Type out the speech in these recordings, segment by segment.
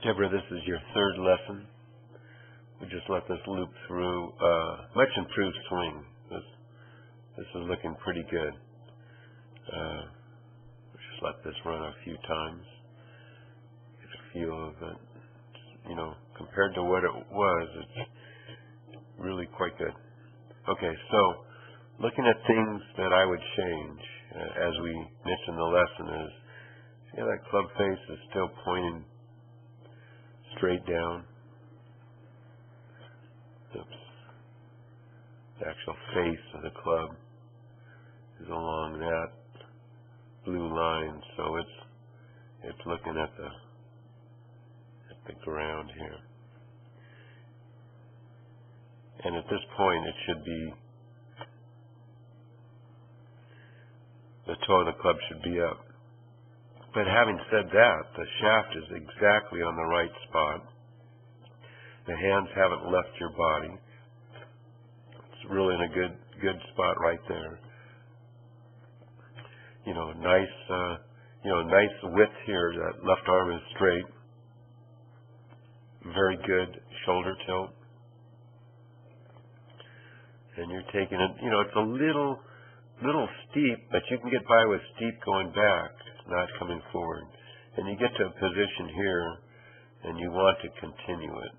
Deborah, this is your third lesson. We just let this loop through. Much improved swing. This is looking pretty good. We just let this run a few times. Get a feel of it. You know, compared to what it was, it's really quite good. Okay, so looking at things that I would change, as we mentioned in the lesson, is that club face is still pointing straight down. Oops. The actual face of the club is along that blue line, so it's looking at the ground here. And at this point, it should be, the toe of the club should be up. But having said that, the shaft is exactly on the right spot. The hands haven't left your body. It's really in a good spot right there. Nice width here. That left arm is straight. Very good shoulder tilt. And you're taking it, it's a little steep, but you can get by with steep going back, not coming forward. And you get to a position here, and you want to continue it.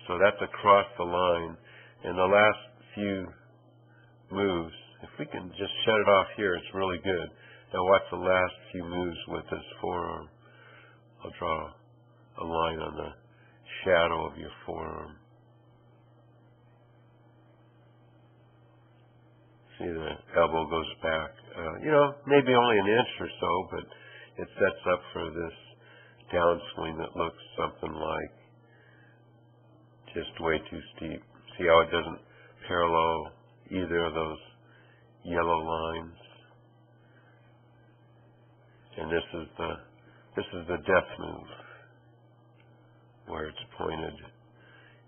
So that's across the line. And the last few moves, if we can just shut it off here, it's really good. Now watch the last few moves with this forearm. I'll draw a line on the shadow of your forearm. See, the elbow goes back, maybe only an inch or so, but it sets up for this downswing that looks something like just way too steep. See how it doesn't parallel either of those yellow lines? And this is the death move, where it's pointed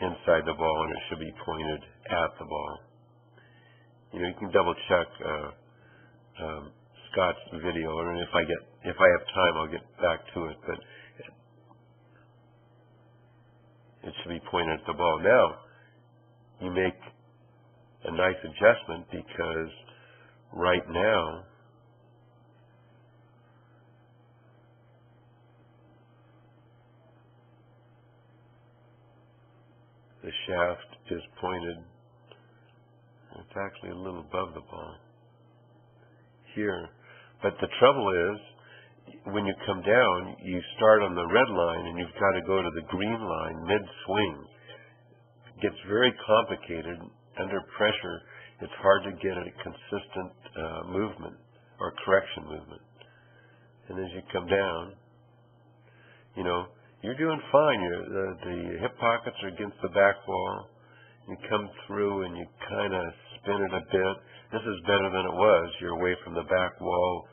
inside the ball and it should be pointed at the ball. You can double check Scott's video, and if I have time, I'll get back to it. But it should be pointed at the ball. Now you make a nice adjustment, because right now the shaft is pointed. It's actually a little above the ball here. But the trouble is, when you come down, you start on the red line and you've got to go to the green line mid-swing. It gets very complicated. Under pressure, it's hard to get a consistent movement or correction movement. And as you come down, you're doing fine. The hip pockets are against the back wall. You come through and you kind of spin it a bit. This is better than it was. You're away from the back wall.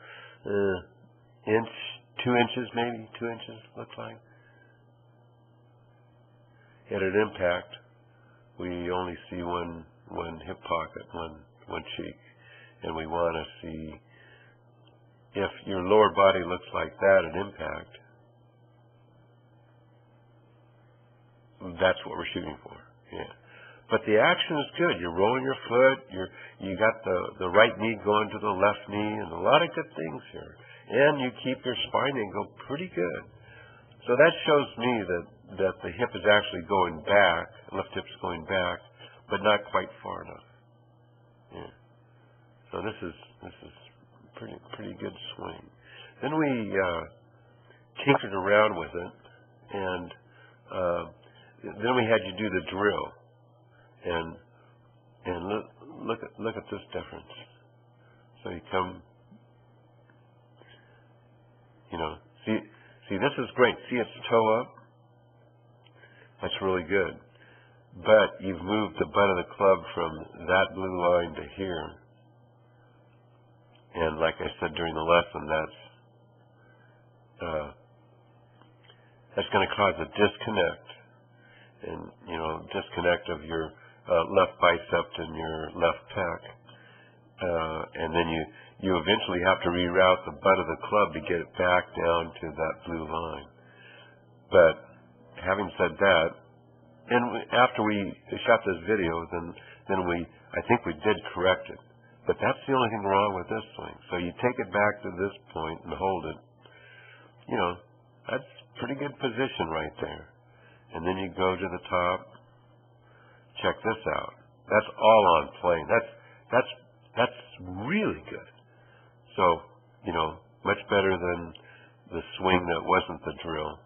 Inch, 2 inches maybe, 2 inches looks like. At an impact, we only see one hip pocket, one cheek. And we want to see if your lower body looks like that at impact. That's what we're shooting for. Yeah. But the action is good. You're rolling your foot. You got the right knee going to the left knee, and a lot of good things here. And you keep your spine angle pretty good. So that shows me that the hip is actually going back, left hip's going back, but not quite far enough. Yeah. So this is pretty good swing. Then we tinkered around with it, and then we had you do the drill. And look at this difference. So you come, see this is great. See its toe up? That's really good. But you've moved the butt of the club from that blue line to here. And like I said during the lesson, that's going to cause a disconnect. And, disconnect of your left bicep and your left pec. And then you eventually have to reroute the butt of the club to get it back down to that blue line. But having said that, and after we shot this video, then I think we did correct it. But that's the only thing wrong with this swing. So you take it back to this point and hold it. You know, that's pretty good position right there. And then you go to the top. Check this out. That's all on plane. That's really good. So, you know, much better than the swing that wasn't the drill.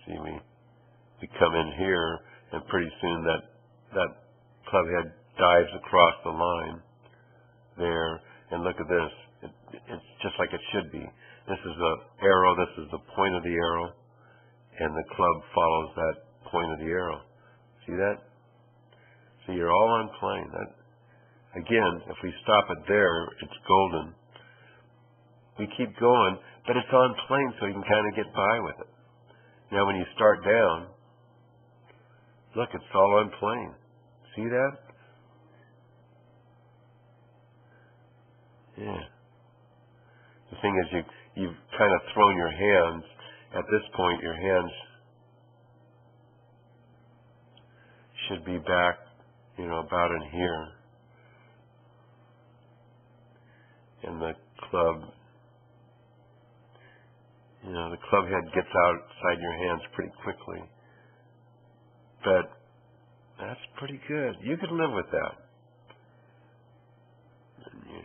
See, we come in here, and pretty soon that club head dives across the line there. And look at this. It's just like it should be. This is the arrow. This is the point of the arrow, and the club follows that point of the arrow. See that? So you're all on plane. That, again, if we stop it there, it's golden. We keep going, but it's on plane, so you can kind of get by with it. Now, when you start down, look, it's all on plane. See that? Yeah. The thing is, you've kind of thrown your hands. At this point, your hands should be back, you know, about in here. And the club, you know, the club head gets outside your hands pretty quickly. But that's pretty good. You could live with that. And you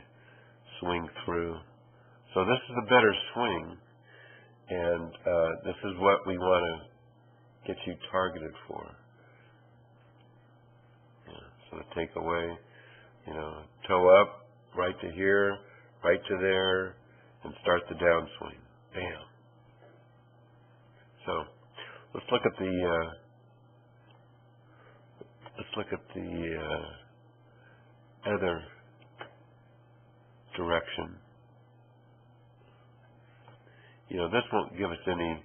swing through. So this is a better swing. And this is what we want to get you targeted for. Yeah, so the takeaway, you know, toe up, right to here, right to there, and start the downswing. Bam. So let's look at the other direction. You know, this won't give us any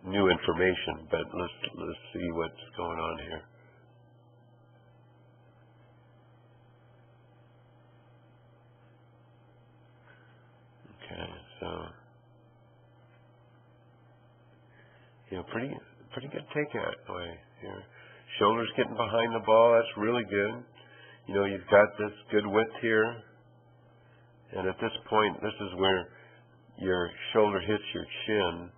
new information, but let's see what's going on here. Okay, so you know, pretty good takeaway here. Shoulders getting behind the ball, that's really good. You know, you've got this good width here. And at this point, this is where your shoulder hits your chin,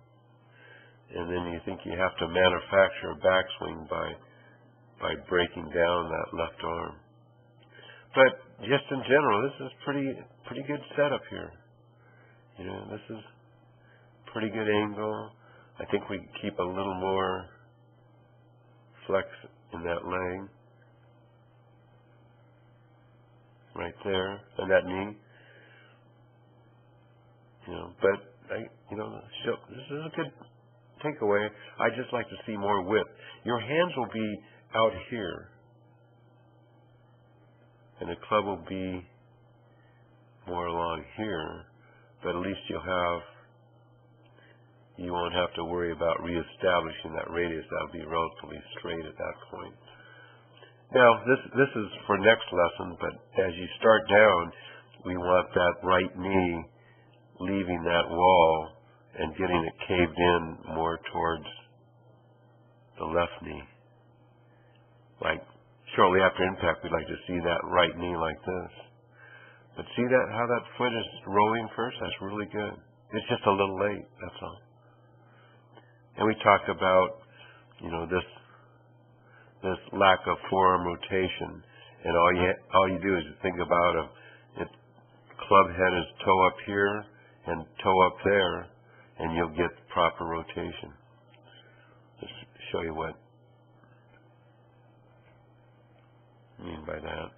and then you think you have to manufacture a backswing by breaking down that left arm. But just in general, this is pretty good setup here. You know, this is pretty good angle. I think we keep a little more flex in that leg right there, and that knee. You know, but this is a good takeaway. I just like to see more width. Your hands will be out here, and the club will be more along here. But at least you won't have to worry about reestablishing that radius. That'll be relatively straight at that point. Now, this is for next lesson. But as you start down, we want that right knee leaving that wall and getting it caved in more towards the left knee. Like shortly after impact, we'd like to see that right knee like this. But see that how that foot is rolling first? That's really good. It's just a little late, that's all. And we talked about, you know, this lack of forearm rotation, and all you do is think about if club head is toe up here and toe up there, and you'll get proper rotation. Just show you what I mean by that.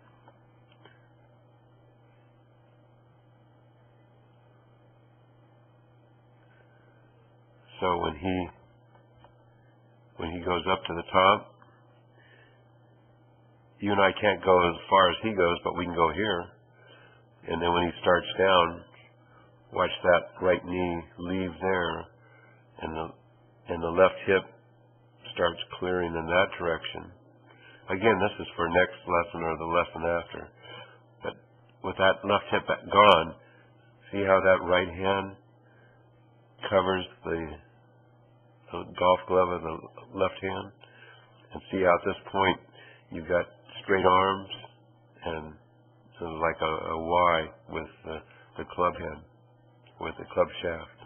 So when he goes up to the top, you and I can't go as far as he goes, but we can go here. And then when he starts down, watch that right knee leave there, and the left hip starts clearing in that direction. Again, this is for next lesson or the lesson after. But with that left hip gone, See how that right hand covers the golf glove of the left hand? And see how at this point you've got straight arms and sort of like a Y with the club head, with the club shaft.